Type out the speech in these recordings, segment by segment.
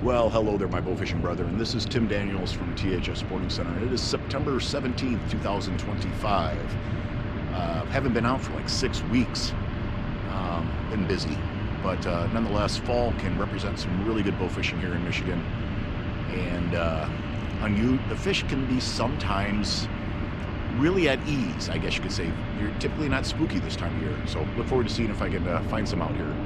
Well, hello there, my bowfishing brother, and this is Tim Daniels from THS Sporting Center, and it is September 17th, 2025. Haven't been out for like 6 weeks. Been busy, but nonetheless, fall can represent some really good bowfishing here in Michigan, and the fish can be sometimes really at ease, I guess you could say. You're typically not spooky this time of year, so look forward to seeing if I can find some out here.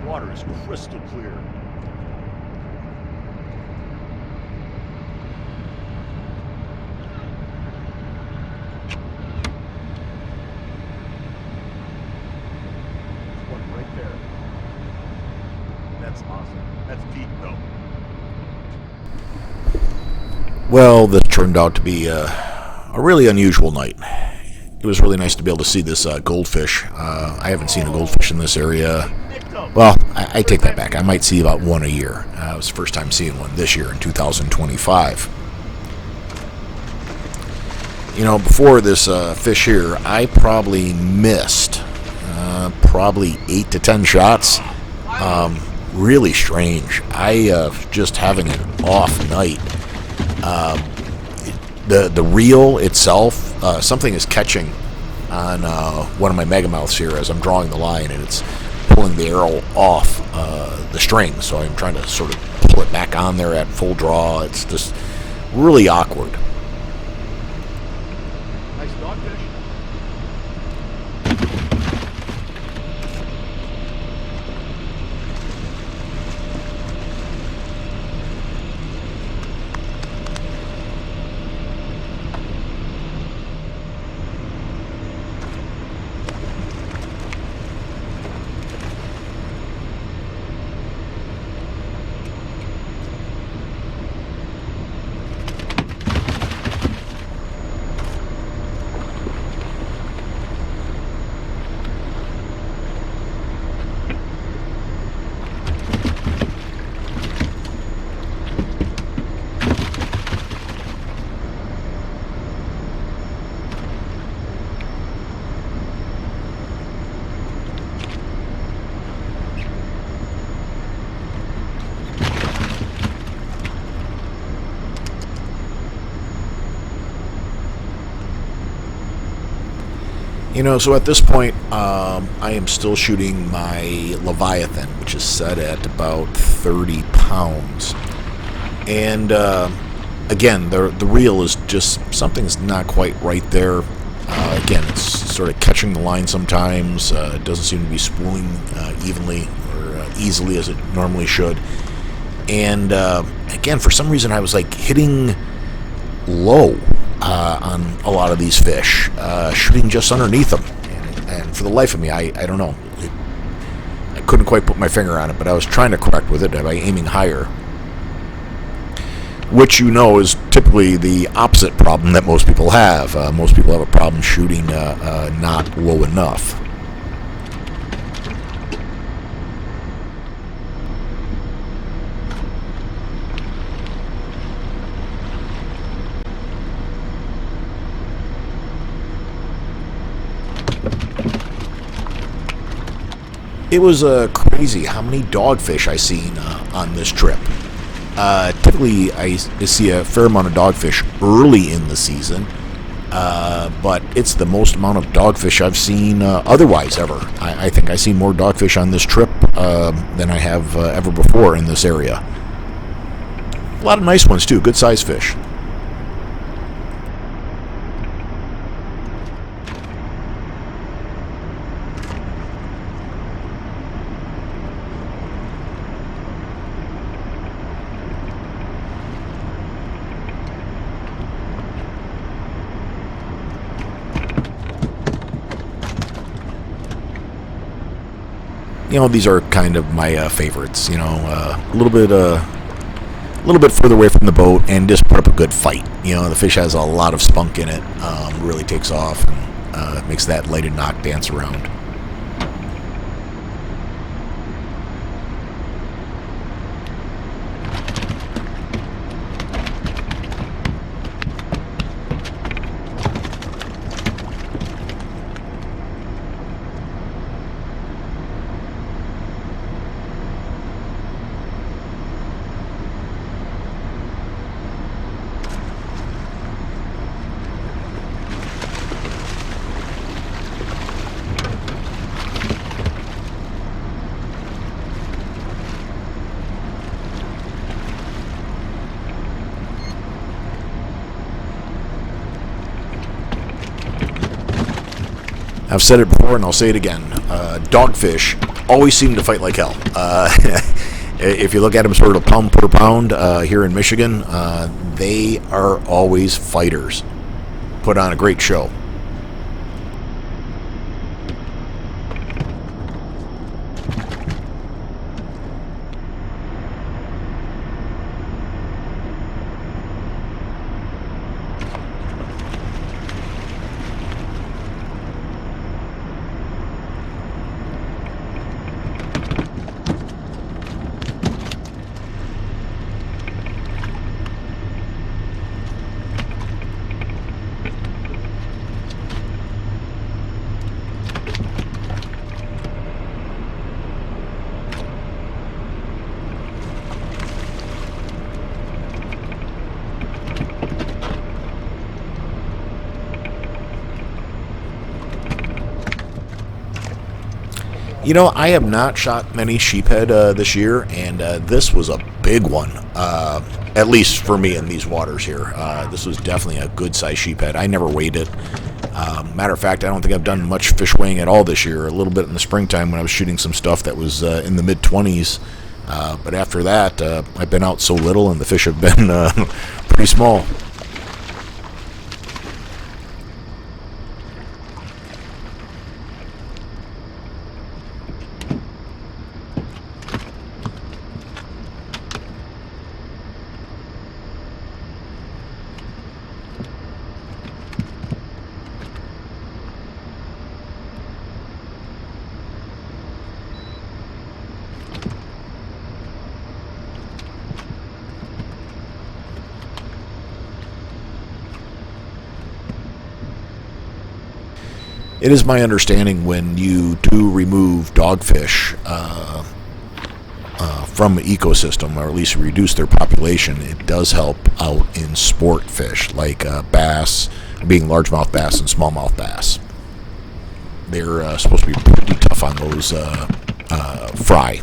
Water is crystal clear. One right there. That's awesome. That's deep though. Well, this turned out to be a really unusual night. It was really nice to be able to see this goldfish. I haven't seen a goldfish in this area. Well, I take that back. I might see about one a year. It was the first time seeing one this year in 2025. You know, before this fish here, I probably missed probably 8 to 10 shots. Really strange. I just having an off night. The reel itself, something is catching on one of my megamouths here as I'm drawing the line, and it's pulling the arrow off the string, so I'm trying to sort of pull it back on there at full draw. It's just really awkward. Nice dogfish. You know, so at this point, I am still shooting my Leviathan, which is set at about 30 pounds. And again, the reel is just, something's not quite right there. Again, it's sort of catching the line sometimes. It doesn't seem to be spooling evenly or easily as it normally should. And again, for some reason, I was like hitting low on a lot of these fish, shooting just underneath them, and for the life of me, I don't know. I couldn't quite put my finger on it, but I was trying to correct with it by aiming higher, which you know is typically the opposite problem that most people have. Most people have a problem shooting not low enough. It was crazy how many dogfish I seen on this trip. Typically, I see a fair amount of dogfish early in the season, but it's the most amount of dogfish I've seen otherwise ever. I think I see more dogfish on this trip than I have ever before in this area. A lot of nice ones too, good sized fish. You know, these are kind of my favorites. You know, a little bit a little bit further away from the boat and just put up a good fight. You know, the fish has a lot of spunk in it, really takes off, and makes that lighted knock dance around. I've said it before and I'll say it again. Dogfish always seem to fight like hell. If you look at them sort of pound per pound here in Michigan, they are always fighters. Put on a great show. You know, I have not shot many sheephead this year, and this was a big one, at least for me in these waters here. This was definitely a good-sized sheephead. I never weighed it. Matter of fact, I don't think I've done much fish weighing at all this year. A little bit in the springtime when I was shooting some stuff that was in the mid-20s. But after that, I've been out so little, and the fish have been pretty small. It is my understanding when you do remove dogfish from the ecosystem, or at least reduce their population, it does help out in sport fish like bass, being largemouth bass and smallmouth bass. They're supposed to be pretty tough on those fry.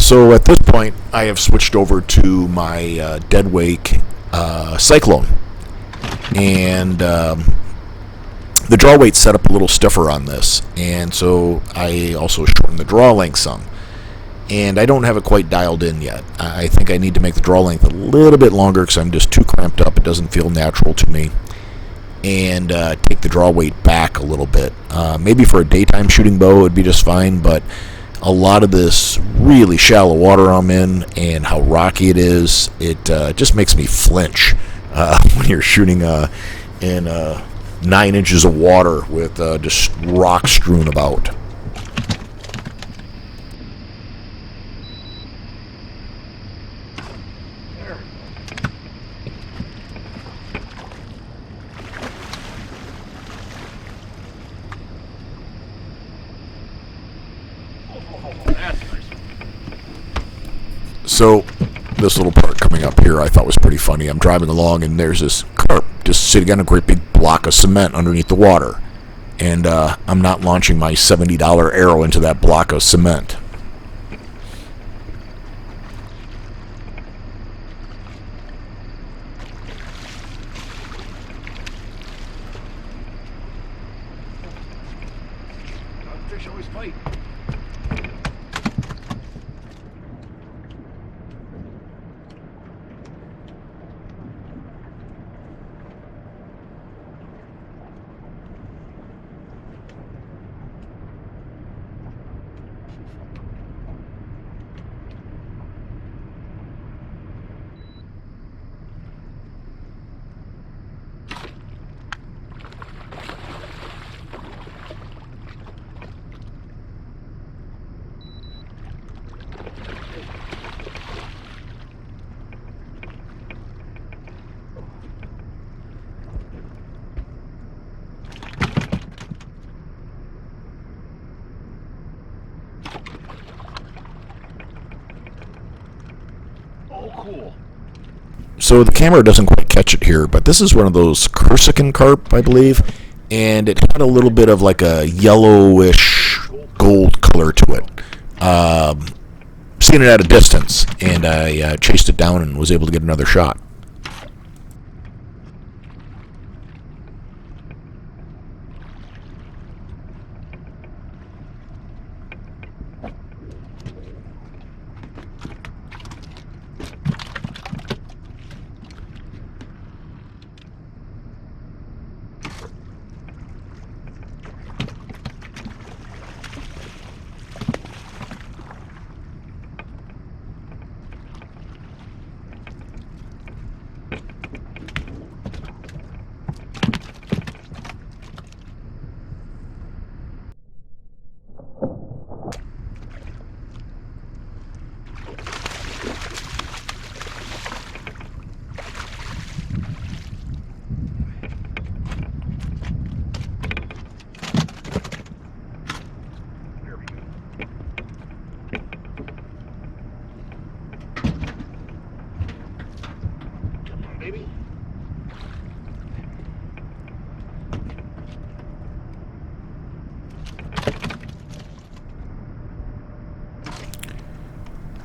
So at this point, I have switched over to my dead wake Cyclone, and the draw weight's set up a little stiffer on this, and so I also shortened the draw length some. And I don't have it quite dialed in yet. I think I need to make the draw length a little bit longer because I'm just too clamped up. It doesn't feel natural to me. And take the draw weight back a little bit. Maybe for a daytime shooting bow it would be just fine, but a lot of this really shallow water I'm in and how rocky it is, it just makes me flinch when you're shooting in 9 inches of water with just rock strewn about. So this little part coming up here I thought was pretty funny. I'm driving along and there's this carp just sitting on a great big block of cement underneath the water. And I'm not launching my $70 arrow into that block of cement. Fish always fight. Cool. So the camera doesn't quite catch it here, but this is one of those Corsican carp, I believe, and it had a little bit of like a yellowish gold color to it. Seen it at a distance, and I chased it down and was able to get another shot.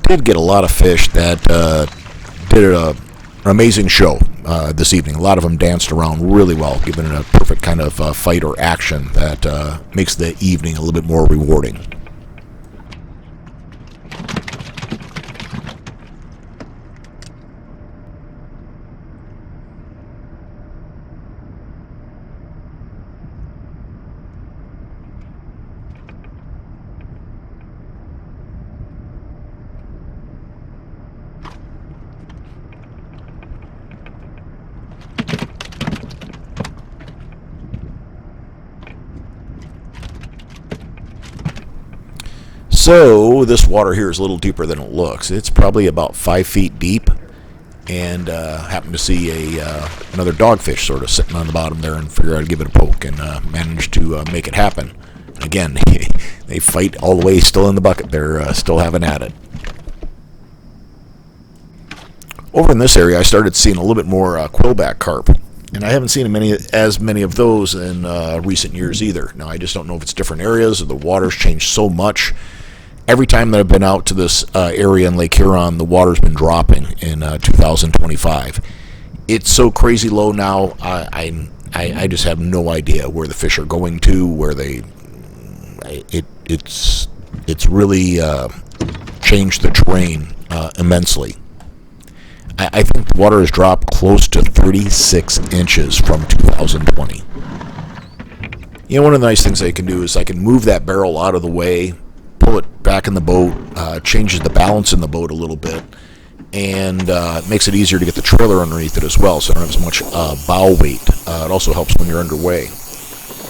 Did get a lot of fish that did an amazing show this evening. A lot of them danced around really well, giving it a perfect kind of fight or action that makes the evening a little bit more rewarding. So this water here is a little deeper than it looks. It's probably about 5 feet deep, and happened to see another dogfish sort of sitting on the bottom there and figured I'd give it a poke and managed to make it happen. Again, they fight all the way still in the bucket. They're still having at it. Over in this area, I started seeing a little bit more quillback carp. And I haven't seen as many of those in recent years either. Now, I just don't know if it's different areas or the water's changed so much. every time that I've been out to this area in Lake Huron, the water's been dropping in 2025. It's so crazy low now. I just have no idea where the fish are going to, where it's really changed the terrain immensely. I think the water has dropped close to 36 inches from 2020. You know, one of the nice things I can do is I can move that barrel out of the way, pull it back in the boat, changes the balance in the boat a little bit, and it makes it easier to get the trailer underneath it as well, so I don't have as much bow weight. It also helps when you're underway.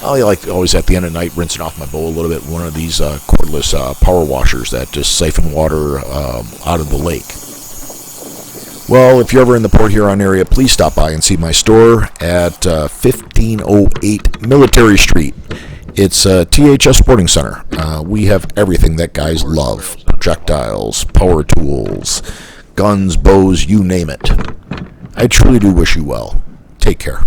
I like always at the end of the night rinsing off my bowl a little bit with one of these cordless power washers that just siphon water out of the lake. Well, if you're ever in the Port Huron area, please stop by and see my store at 1508 Military Street. It's a THS Sporting Center. We have everything that guys love. Projectiles, power tools, guns, bows, you name it. I truly do wish you well. Take care.